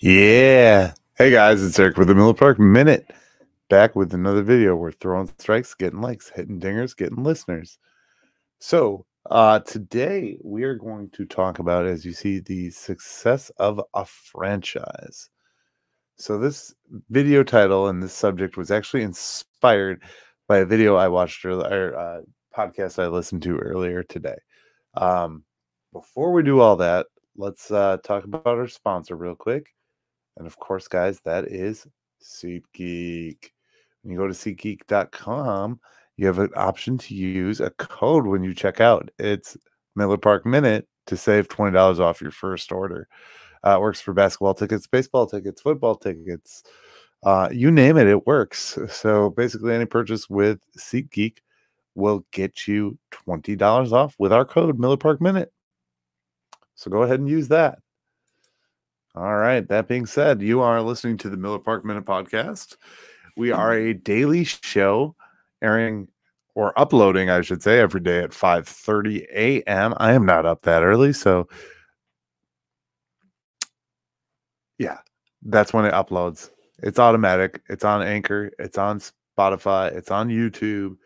Yeah. Hey guys, it's Eric with the Miller Park Minute. Back with another video. We're throwing strikes, getting likes, hitting dingers, getting listeners. So, today we are going to talk about, as you see, the success of a franchise. So, this video title and this subject was actually inspired by a video I watched earlier, podcast I listened to earlier today. Um, Before we do all that, let's talk about our sponsor real quick. And of course, guys, that is SeatGeek. When you go to SeatGeek.com, you have an option to use a code when you check out. It's Miller Park Minute to save $20 off your first order. It works for basketball tickets, baseball tickets, football tickets. You name it, it works. So basically, any purchase with SeatGeek will get you $20 off with our code Miller Park Minute. So go ahead and use that. All right. That being said, you are listening to the Miller Park Minute Podcast. We are a daily show airing or uploading, I should say, every day at 5:30 a.m. I am not up that early. So, yeah, that's when it uploads. It's automatic. It's on Anchor. It's on Spotify. It's on YouTube.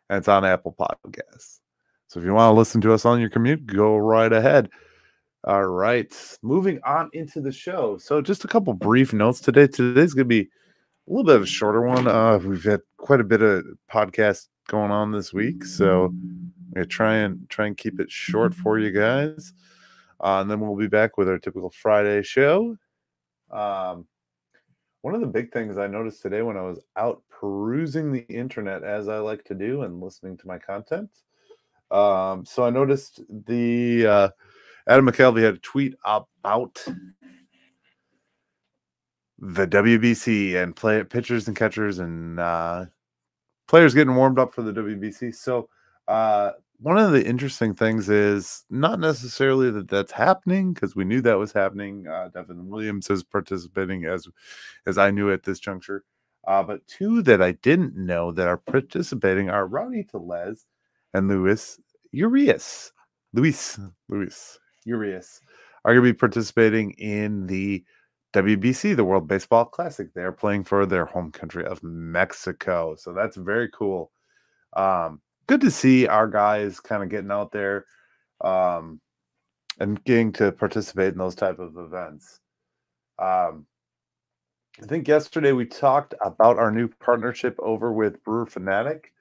And it's on Apple Podcasts. So, if you want to listen to us on your commute, go right ahead. All right. Moving on into the show. So, just a couple brief notes today. Today's going to be a little bit of a shorter one. We've had quite a bit of podcast going on this week, so I'm gonna try and keep it short for you guys, and then we'll be back with our typical Friday show. Um, One of the big things I noticed today when I was out perusing the internet, as I like to do, and listening to my content. So I noticed the Adam McKelvey had a tweet about the WBC and pitchers and catchers and players getting warmed up for the WBC. So, one of the interesting things is not necessarily that that's happening because we knew that was happening. Devin Williams is participating as I knew at this juncture. But two that I didn't know that are participating are Rowdy Tellez and Luis Urias. Luis Urias are going to be participating in the WBC, the World Baseball Classic. They're playing for their home country of Mexico. So that's very cool. Good to see our guys kind of getting out there and getting to participate in those type of events. I think yesterday we talked about our new partnership over with Brewer Fanatic.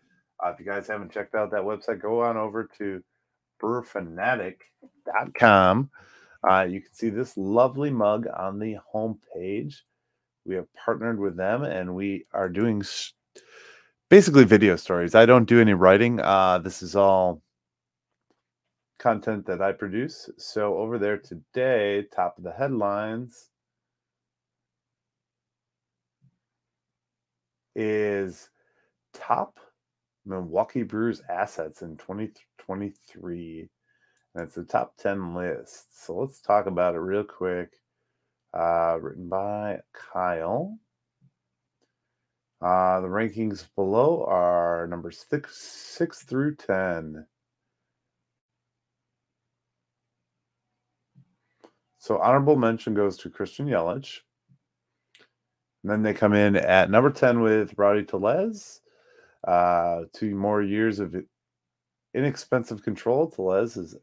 If you guys haven't checked out that website, go on over to brewerfanatic.com. You can see this lovely mug on the homepage. We have partnered with them, and we are doing basically video stories. I don't do any writing. This is all content that I produce. So over there today, top of the headlines is top Milwaukee Brewers assets in 2023. And it's the top 10 list. So let's talk about it real quick. Written by Kyle. The rankings below are numbers 6 through 10. So honorable mention goes to Christian Yelich. And then they come in at number 10 with Rowdy Tellez. 2 more years of inexpensive control. Tellez is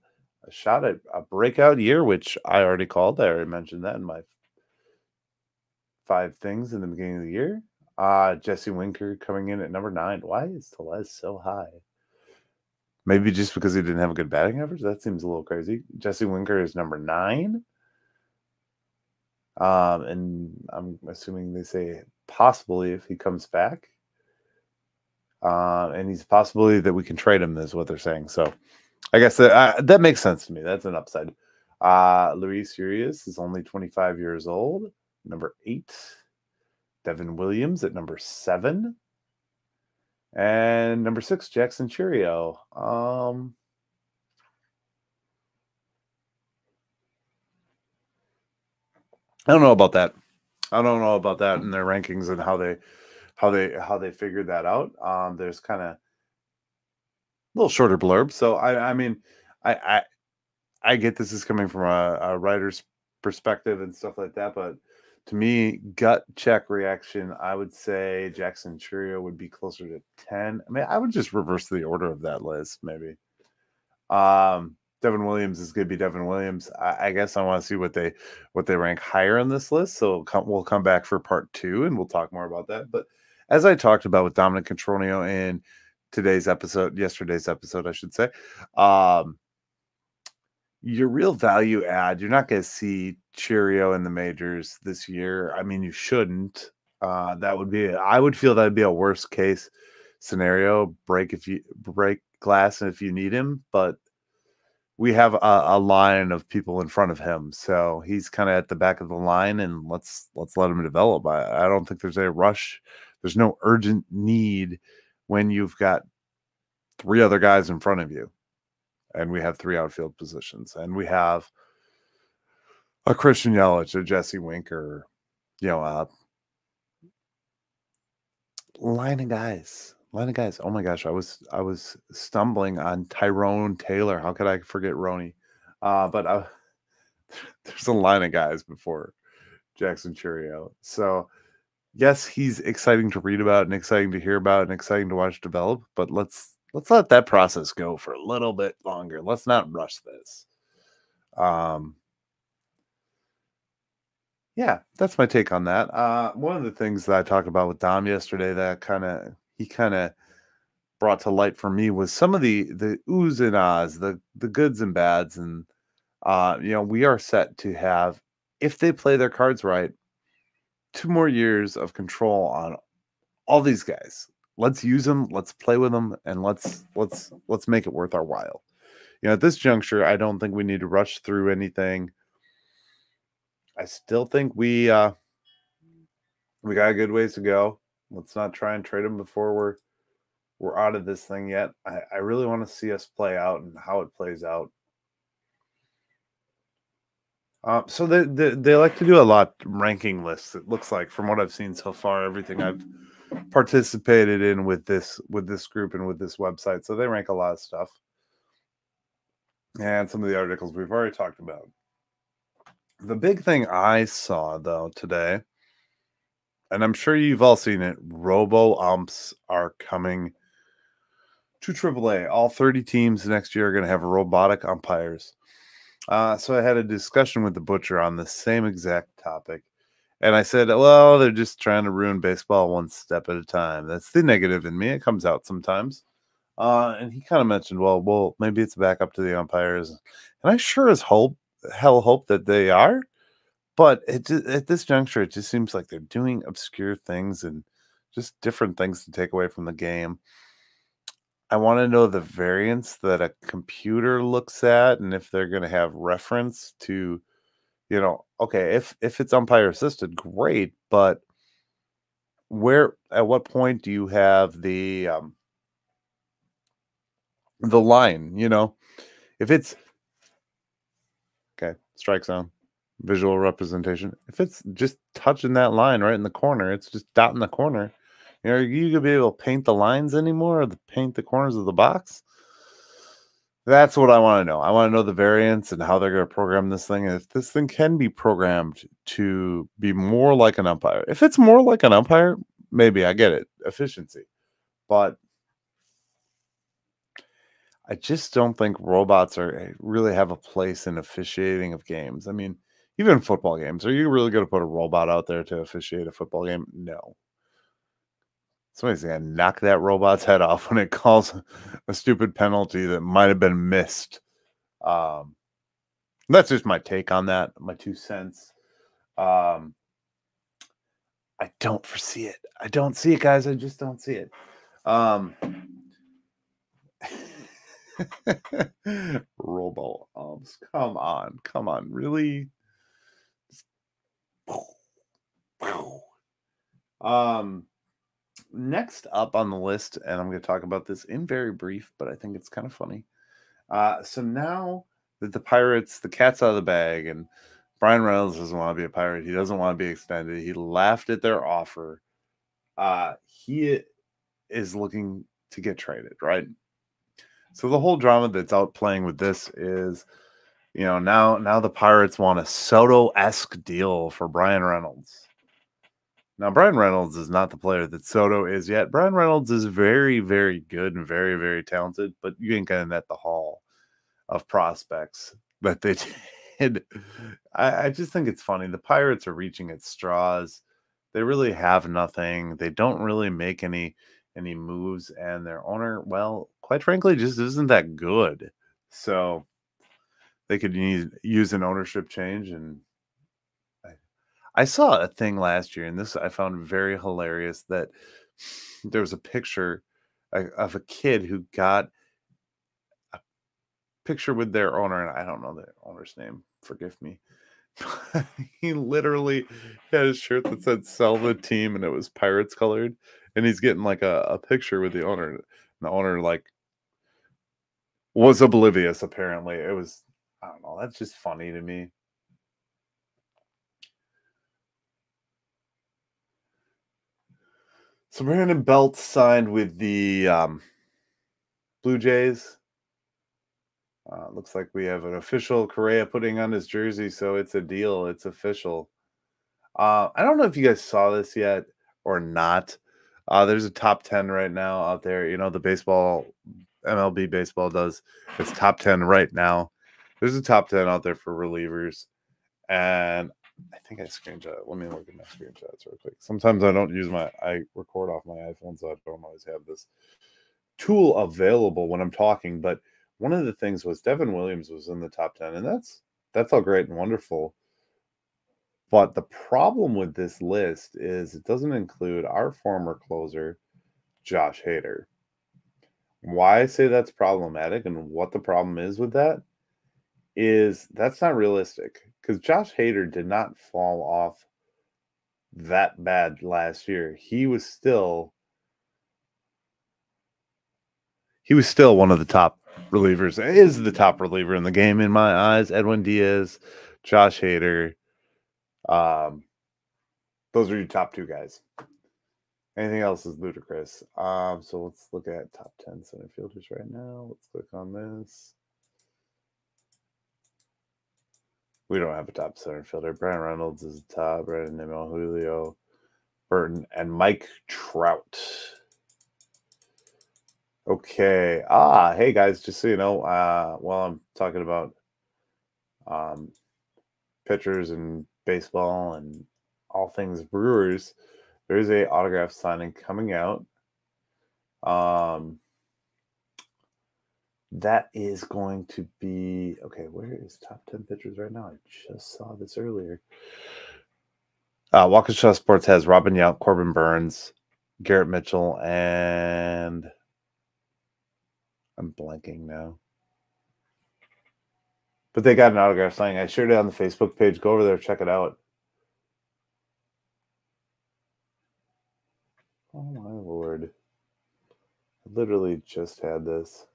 a shot at a breakout year, which I already called. I already mentioned that in my 5 things in the beginning of the year. Jesse Winker coming in at number 9. Why is Tellez so high? Maybe just because he didn't have a good batting average? That seems a little crazy. Jesse Winker is number 9. And I'm assuming they say possibly if he comes back. And he's a possibility that we can trade him, is what they're saying. So I guess that makes sense to me. That's an upside. Luis Urias is only 25 years old. Number 8. Devin Williams at number 7. And number 6, Jackson Chourio. I don't know about that. I don't know about that in their rankings and how they figured that out. There's kind of a little shorter blurb. So I mean, I get this is coming from a writer's perspective and stuff like that, but To me, gut check reaction, I would say Jackson Churio would be closer to 10. I mean, I would just reverse the order of that list, maybe. Devin Williams is going to be Devin Williams. I guess I want to see what they rank higher on this list. So we'll come back for part 2 and we'll talk more about that. But as I talked about with Dominic Contronio in yesterday's episode, I should say, your real value add, you're not going to see Cheerio in the majors this year. I mean, you shouldn't. I would feel that'd be a worst case scenario. Break glass if you need him, but we have a line of people in front of him, so he's kind of at the back of the line, and let's let him develop. I don't think there's a rush. There's no urgent need when you've got 3 other guys in front of you, and we have 3 outfield positions, and we have a Christian Yelich, a Jesse Winker, line of guys. Oh my gosh, I was stumbling on Tyrone Taylor. How could I forget Roney? But there's a line of guys before Jackson Churio. So yes, he's exciting to read about and exciting to hear about and exciting to watch develop. But let's let that process go for a little bit longer. Let's not rush this. Yeah, that's my take on that. One of the things that I talked about with Dom yesterday that he kind of brought to light for me was some of the oohs and ahs, the goods and bads, and we are set to have, if they play their cards right, 2 more years of control on all these guys. Let's use them, let's play with them, and let's make it worth our while. At this juncture, I don't think we need to rush through anything. I still think we got a good ways to go. Let's not try and trade them before we're out of this thing yet. I really want to see us play out and how it plays out. So they like to do a lot ranking lists. It looks like, from what I've seen so far, everything I've participated in with this group and with this website. So they rank a lot of stuff, and some of the articles we've already talked about. The big thing I saw though today, and I'm sure you've all seen it, robo umps are coming to AAA. All 30 teams next year are going to have robotic umpires. So I had a discussion with the Butcher on the same exact topic. And I said, well, they're just trying to ruin baseball one step at a time. That's the negative in me. It comes out sometimes. And he kind of mentioned, well, maybe it's back up to the umpires. And I sure as hope that they are. But at this juncture, it just seems like they're doing obscure things and just different things to take away from the game. I want to know the variance that a computer looks at, and if they're going to have reference to, okay, if it's umpire assisted, great, but at what point do you have the line? If it's okay, strike zone, visual representation. If it's just touching that line right in the corner, it's just dotting the corner. Are you gonna be able to paint the lines anymore, or paint the corners of the box? That's what I want to know. I want to know the variance and how they're going to program this thing. And if this thing can be programmed to be more like an umpire. If it's more like an umpire, maybe I get it. Efficiency. But I just don't think robots really have a place in officiating of games. I mean, even football games. Are you really going to put a robot out there to officiate a football game? No. Somebody's going to knock that robot's head off when it calls a stupid penalty that might have been missed. That's just my take on that, my 2 cents. I don't foresee it. I don't see it, guys. I just don't see it. Robo umps. Come on. Really? Next up on the list, and I'm going to talk about this in very brief, but I think it's kind of funny. So now that the Pirates, the cat's out of the bag, and Brian Reynolds doesn't want to be a Pirate. He doesn't want to be extended. He laughed at their offer. He is looking to get traded, right? So the whole drama that's out playing with this is Now the Pirates want a Soto-esque deal for Brian Reynolds. Now, Brian Reynolds is not the player that Soto is yet. Brian Reynolds is very, very good and very, very talented, but you ain't getting at the haul of prospects that they did. I just think it's funny. The Pirates are reaching at straws. They really have nothing. They don't really make any moves, and their owner, well, quite frankly, just isn't that good. So they could use an ownership change. And I saw a thing last year, and this I found very hilarious, that there was a picture of a kid who got a picture with their owner, and I don't know the owner's name, forgive me. He literally had a shirt that said "Sell the team," and it was Pirates colored, and he's getting like a picture with the owner. And the owner like was oblivious. Apparently, it was, I don't know. That's just funny to me. So Brandon Belt signed with the Blue Jays. Looks like we have an official Correa putting on his jersey, so it's a deal. It's official. I don't know if you guys saw this yet or not. There's a top 10 right now out there. The baseball, MLB baseball does its top 10 right now. There's a top 10 out there for relievers. And I think I screenshot. Let me look at my screenshots real quick. Sometimes I record off my iPhone, so I don't always have this tool available when I'm talking. But one of the things was Devin Williams was in the top 10, and that's all great and wonderful. But the problem with this list is it doesn't include our former closer, Josh Hader. Why I say that's problematic and what the problem is with that is that's not realistic, because Josh Hader did not fall off that bad last year. He was still one of the top relievers. Is the top reliever in the game in my eyes. Edwin Diaz, Josh Hader. Those are your top two guys. Anything else is ludicrous. So let's look at top 10 center fielders right now. Let's click on this. We don't have a top center fielder. Brian Reynolds is the top. Brandon Nimmo, Julio Burton, and Mike Trout. Okay. Hey guys, just so you know, while I'm talking about pitchers and baseball and all things Brewers, there is a autograph signing coming out. That is going to be okay. Where is top 10 pitchers right now? I just saw this earlier. Waukesha Sports has Robin Yount, Corbin Burns, Garrett Mitchell, and I'm blanking now. But they got an autograph signing. I shared it on the Facebook page. Go over there, check it out. Oh my lord. I literally just had this.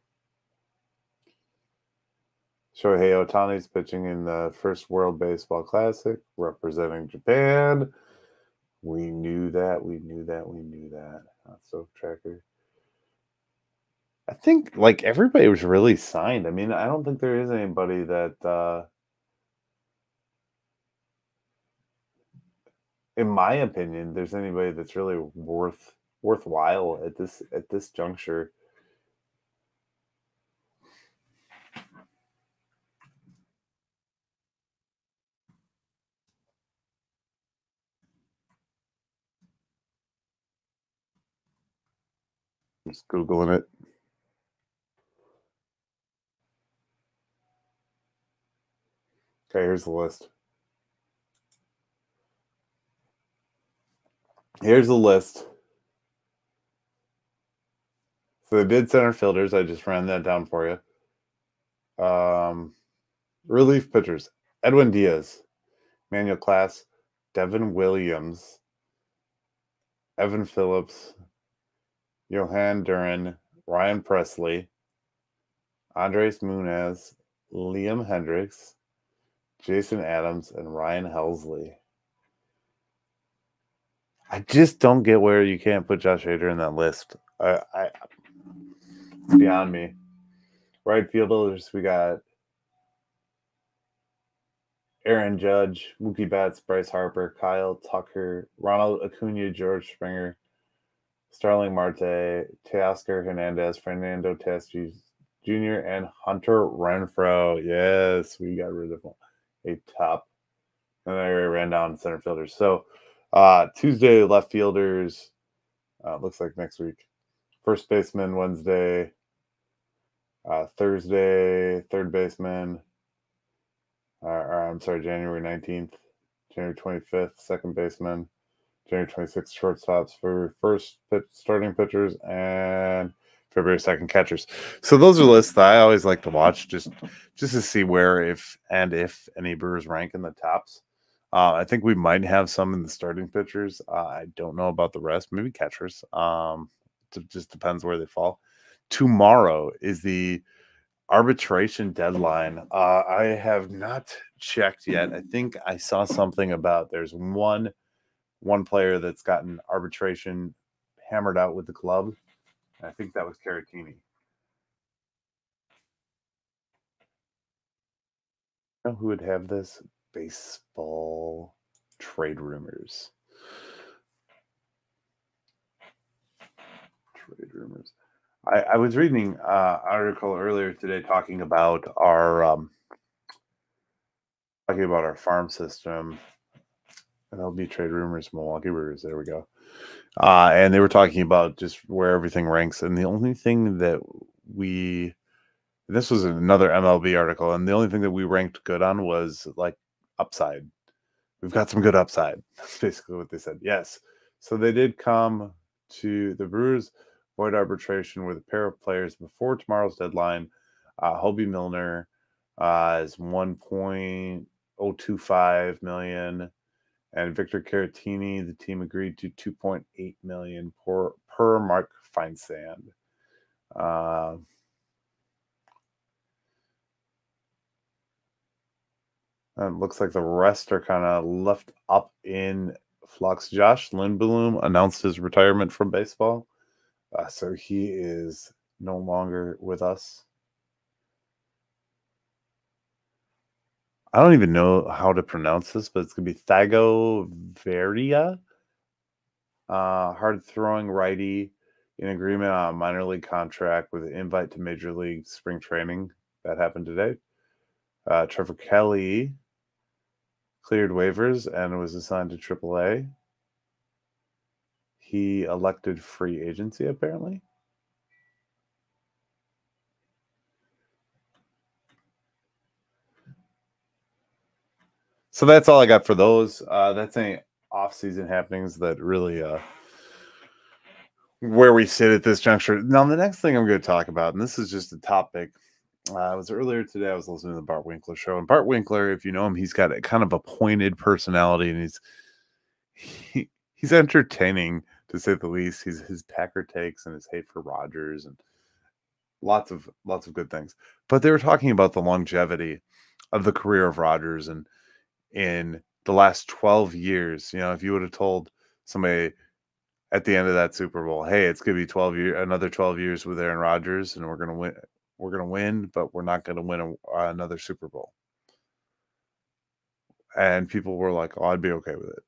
Shohei Ohtani's pitching in the first World Baseball Classic, representing Japan. We knew that. So tracker. I think like everybody was really signed. I mean, I don't think there is anybody that in my opinion, there's anybody that's really worthwhile at this juncture. Just Googling it. Okay, here's the list. Here's the list. So they did center fielders. I just ran that down for you. Relief pitchers: Edwin Diaz, Manuel Class, Devin Williams, Evan Phillips, Johan Duran, Ryan Presley, Andres Munez, Liam Hendricks, Jason Adams, and Ryan Helsley. I just don't get where you can't put Josh Hader in that list. Beyond me. Right fielders, we got Aaron Judge, Mookie Betts, Bryce Harper, Kyle Tucker, Ronald Acuna, George Springer, Starling Marte, Teoscar Hernandez, Fernando Tatis Jr., and Hunter Renfroe. Yes, we got rid of a top. And I ran down center fielders. So Tuesday, left fielders. Looks like next week. First baseman Wednesday. Thursday, third baseman. I'm sorry, January 19th. January 25th, second baseman. January 26th, shortstops for first starting pitchers, and February 2nd, catchers. So those are lists that I always like to watch just to see where, if any Brewers rank in the tops. I think we might have some in the starting pitchers. I don't know about the rest. Maybe catchers. It just depends where they fall. Tomorrow is the arbitration deadline. I have not checked yet. I think I saw something about there's one player that's gotten arbitration hammered out with the club. I think that was Caratini. You know who would have this? Baseball trade rumors. Trade rumors. I was reading an article earlier today talking about our farm system. That'll be trade rumors, Milwaukee Brewers. There we go. And they were talking about just where everything ranks. And the only thing that this was another MLB article, and the only thing that we ranked good on was like upside. We've got some good upside. That's basically what they said. Yes. So they did come to the Brewers void arbitration with a pair of players before tomorrow's deadline. Hobie Milner is $1.025 million. And Victor Caratini, the team agreed to $2.8 million per Mark Feinsand. It looks like the rest are kind of left up in flux. Josh Lindblom announced his retirement from baseball, so he is no longer with us. I don't even know how to pronounce this, but it's going to be Thago Veria. Hard-throwing righty in agreement on a minor league contract with an invite to Major League spring training. That happened today. Trevor Kelly cleared waivers and was assigned to AAA. He elected free agency, apparently. So that's all I got for those. That's any off-season happenings that really where we sit at this juncture. Now, the next thing I'm going to talk about, and this is just a topic. It was earlier today. I was listening to the Bart Winkler show, and Bart Winkler, if you know him, he's got a kind of a pointed personality, and he's entertaining to say the least. His Packer takes and his hate for Rodgers and lots of good things. But they were talking about the longevity of the career of Rodgers, and in the last 12 years, if you would have told somebody at the end of that Super Bowl, hey, it's going to be another 12 years with Aaron Rodgers, and we're going to win, but we're not going to win another Super Bowl. And people were like, oh, I'd be okay with it.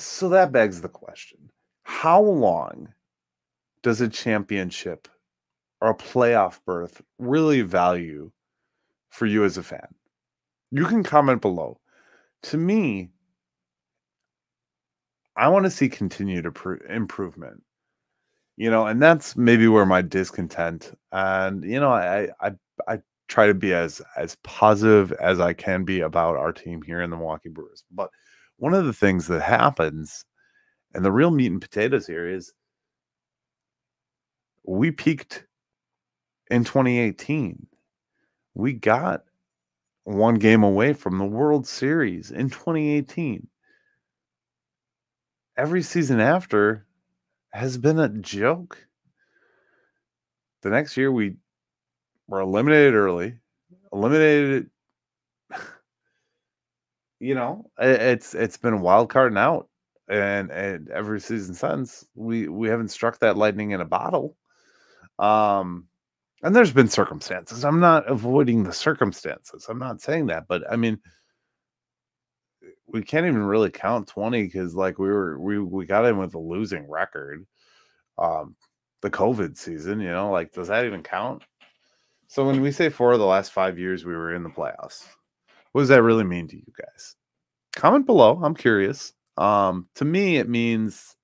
So that begs the question, how long does a championship or a playoff berth really value for you as a fan? You can comment below. To me, I want to see continued improvement. And that's maybe where my discontent, and I try to be as positive as I can be about our team here in the Milwaukee Brewers. But one of the things that happens, and the real meat and potatoes here, is we peaked in 2018. We got one game away from the World Series in 2018. Every season after has been a joke. The next year we were eliminated early. It's been a wild card and out, and every season since we haven't struck that lightning in a bottle. And there's been circumstances. I'm not avoiding the circumstances. I'm not saying that, but I mean, we can't even really count 20 because like we got in with a losing record. Um, the COVID season, like does that even count? So when we say 4 of the last 5 years we were in the playoffs, what does that really mean to you guys? Comment below. I'm curious. To me, it means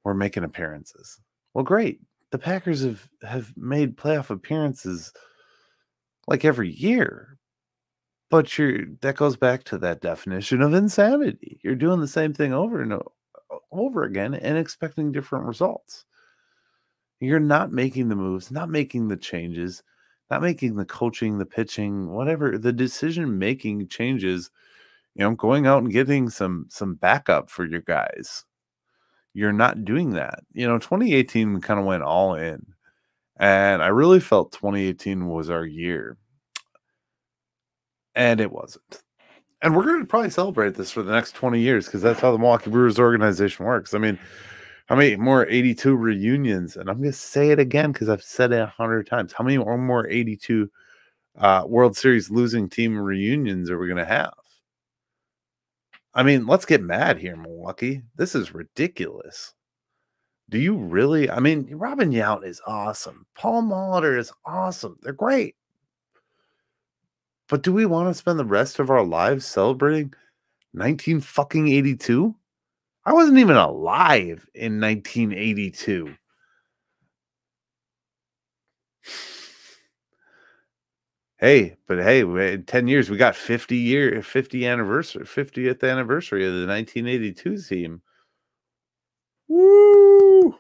we're making appearances. Well, great. The Packers have made playoff appearances like every year. But that goes back to that definition of insanity. You're doing the same thing over and over again and expecting different results. You're not making the moves, not making the changes, not making the coaching, the pitching, whatever, the decision-making changes, going out and getting some backup for your guys. You're not doing that. 2018 kind of went all in. And I really felt 2018 was our year. And it wasn't. And we're going to probably celebrate this for the next 20 years because that's how the Milwaukee Brewers organization works. I mean, how many more 82 reunions? And I'm going to say it again because I've said it 100 times. How many more 82 World Series losing team reunions are we going to have? I mean, let's get mad here, Milwaukee. This is ridiculous. Do you really? I mean, Robin Yount is awesome. Paul Molitor is awesome. They're great. But do we want to spend the rest of our lives celebrating 1982? I wasn't even alive in 1982. Hey, in 10 years, we got 50th anniversary of the 1982 team. Woo!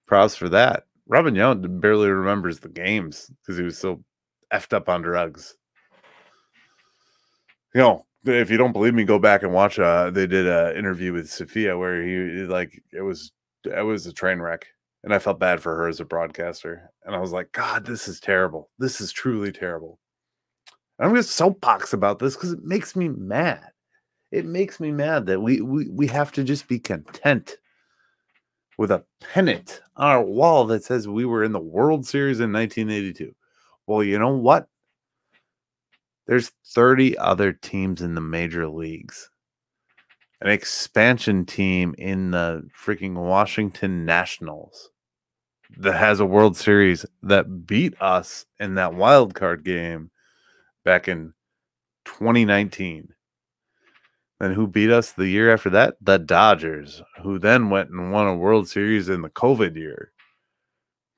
Props for that. Robin Yount barely remembers the games because he was so effed up on drugs. If you don't believe me, go back and watch. They did an interview with Sophia where it was a train wreck, and I felt bad for her as a broadcaster. And I was like, God, this is terrible. This is truly terrible. And I'm just soapbox about this because it makes me mad. It makes me mad that we have to just be content with a pennant on our wall that says we were in the World Series in 1982. Well, you know what? There's 30 other teams in the major leagues. An expansion team in the freaking Washington Nationals that has a World Series that beat us in that wild card game back in 2019. And who beat us the year after that? The Dodgers, who then went and won a World Series in the COVID year.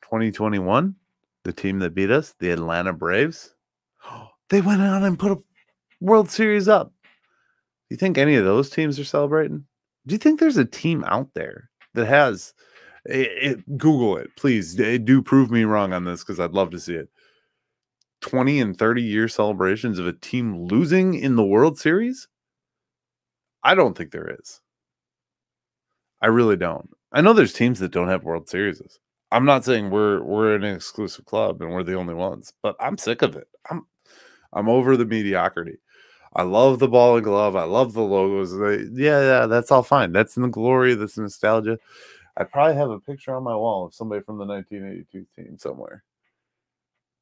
2021, the team that beat us, the Atlanta Braves, they went out and put a World Series up. Do you think any of those teams are celebrating? Do you think there's a team out there that has Google it, please. Do prove me wrong on this because I'd love to see it. 20 and 30-year celebrations of a team losing in the World Series? I don't think there is. I really don't. I know there's teams that don't have World Series. I'm not saying we're an exclusive club and we're the only ones, but I'm sick of it. I'm over the mediocrity. I love the ball and glove. I love the logos. Yeah, that's all fine. That's the glory. That's nostalgia. I probably have a picture on my wall of somebody from the 1982 team somewhere.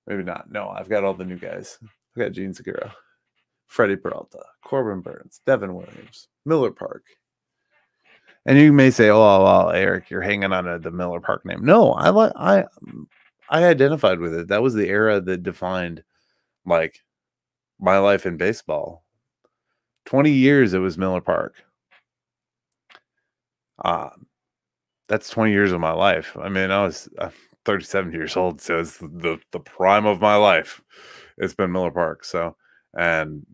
Maybe not. No, I've got all the new guys. I've got Gene Segura, Freddie Peralta, Corbin Burns, Devin Williams, Miller Park. And you may say, "Oh, well, Eric, you're hanging on the Miller Park name." No, I identified with it. That was the era that defined like my life in baseball. 20 years it was Miller Park. That's 20 years of my life. I mean, I was 37 years old, so it's the prime of my life. It's been Miller Park. So, and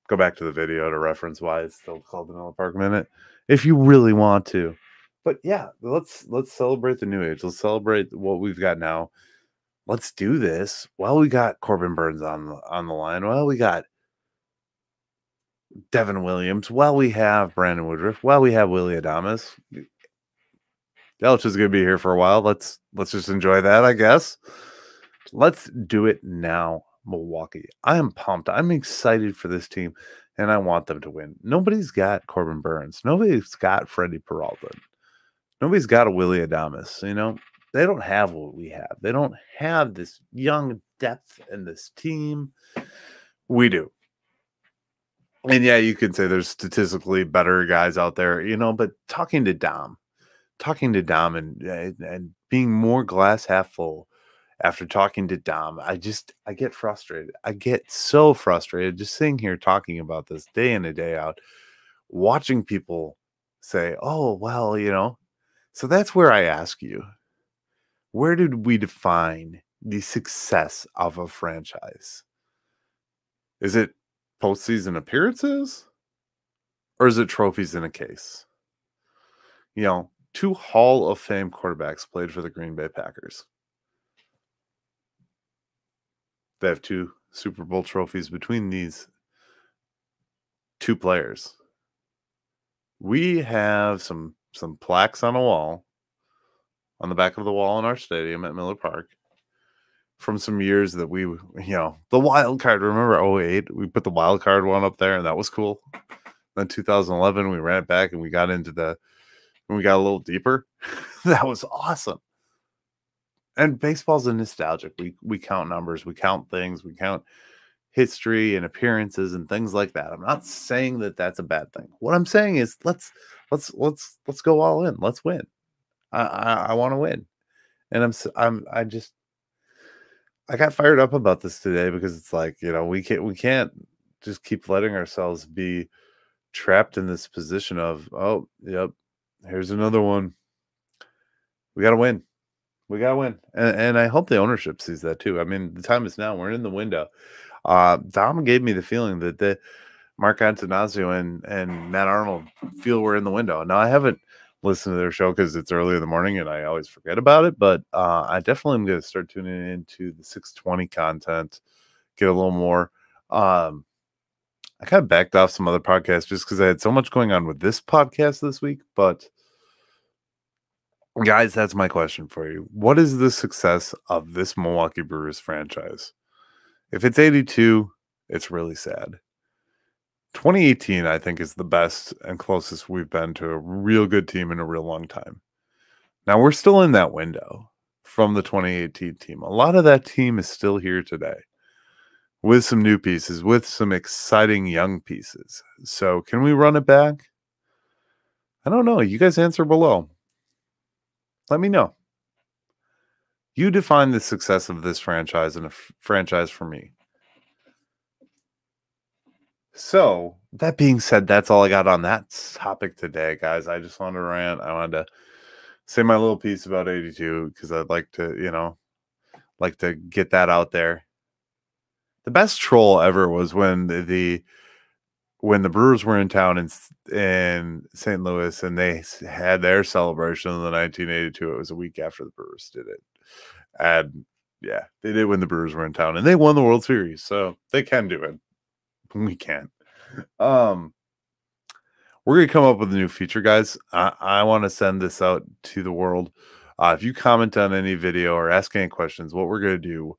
go back to the video to reference why it's still called the Miller Park Minute if you really want to. But yeah, let's celebrate the new age. Let's celebrate what we've got now. Let's do this. Well, we got Corbin Burns on the line. Well, we got Devin Williams. Well, we have Brandon Woodruff. Well, we have Willy Adames. Yelich is going to be here for a while. Let's just enjoy that, I guess. Let's do it now, Milwaukee. I am pumped. I'm excited for this team, and I want them to win. Nobody's got Corbin Burns. Nobody's got Freddie Peralta. Nobody's got a Willy Adames, They don't have what we have. They don't have this young depth in this team. We do. And yeah, you could say there's statistically better guys out there, but talking to Dom and being more glass half full after talking to Dom, I get frustrated. I get so frustrated just sitting here talking about this day in and day out, watching people say, oh, well, So that's where I ask you, where did we define the success of a franchise? Is it postseason appearances? Or is it trophies in a case? Two Hall of Fame quarterbacks played for the Green Bay Packers. They have 2 Super Bowl trophies between these 2 players. We have some plaques on a wall, on the back of the wall in our stadium at Miller Park, from some years that we, the wild card. Remember 2008? We put the wild card one up there, and that was cool. Then 2011, we ran it back, and we got we got a little deeper. That was awesome. And baseball's a nostalgic. We count numbers, we count things, we count history and appearances and things like that. I'm not saying that that's a bad thing. What I'm saying is let's go all in. Let's win. I want to win, and I got fired up about this today because it's like, we can't just keep letting ourselves be trapped in this position of, oh, yep, here's another one. We got to win. We got to win. And I hope the ownership sees that too. I mean, the time is now. We're in the window. Dom gave me the feeling that Mark Antanasio and Matt Arnold feel we're in the window. Now, I haven't listened to their show because it's early in the morning and I always forget about it, but I definitely am going to start tuning into the 620 content, get a little more. I kind of backed off some other podcasts just because I had so much going on with this podcast this week, but guys, that's my question for you. What is the success of this Milwaukee Brewers franchise? If it's 82, it's really sad. 2018, I think, is the best and closest we've been to a real good team in a real long time. Now, we're still in that window from the 2018 team. A lot of that team is still here today with some new pieces, with some exciting young pieces. So can we run it back? I don't know. You guys answer below. Let me know. You define the success of this franchise and a franchise for me. So, that being said, that's all I got on that topic today, guys. I just wanted to rant. I wanted to say my little piece about 82 because I'd like to, get that out there. The best troll ever was when the Brewers were in town in St. Louis and they had their celebration in the 1982. It was a week after the Brewers did it. And yeah, they did when the Brewers were in town and they won the World Series. So they can do it. We can't. We're going to come up with a new feature, guys. I want to send this out to the world. If you comment on any video or ask any questions, what we're going to do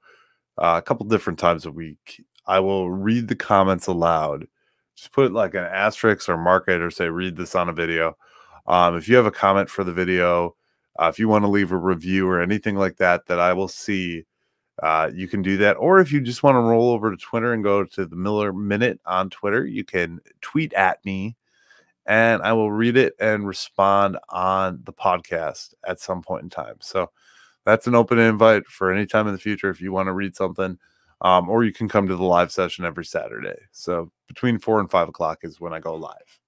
a couple different times a week, I will read the comments aloud. Just put like an asterisk or mark it or say, read this on a video. If you have a comment for the video, if you want to leave a review or anything like that, that I will see, you can do that. Or if you just want to roll over to Twitter and go to the Miller Minute on Twitter, you can tweet at me and I will read it and respond on the podcast at some point in time. So that's an open invite for any time in the future if you want to read something. Or you can come to the live session every Saturday. So between 4 and 5 o'clock is when I go live.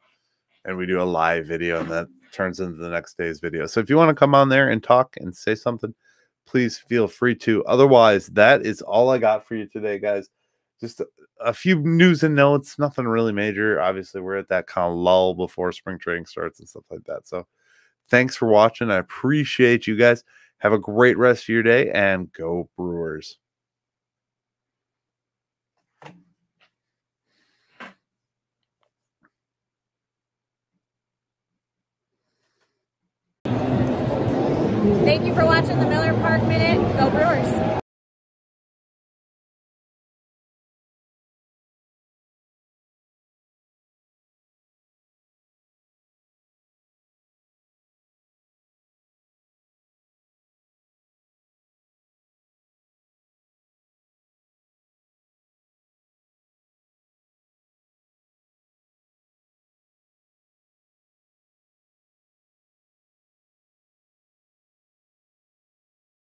And we do a live video, and that turns into the next day's video. So if you want to come on there and talk and say something, please feel free to. Otherwise, that is all I got for you today, guys. Just a few news and notes, nothing really major. Obviously, we're at that kind of lull before spring training starts and stuff like that. So thanks for watching. I appreciate you guys. Have a great rest of your day, and go Brewers. Thank you for watching the Miller Park Minute. Go Brewers.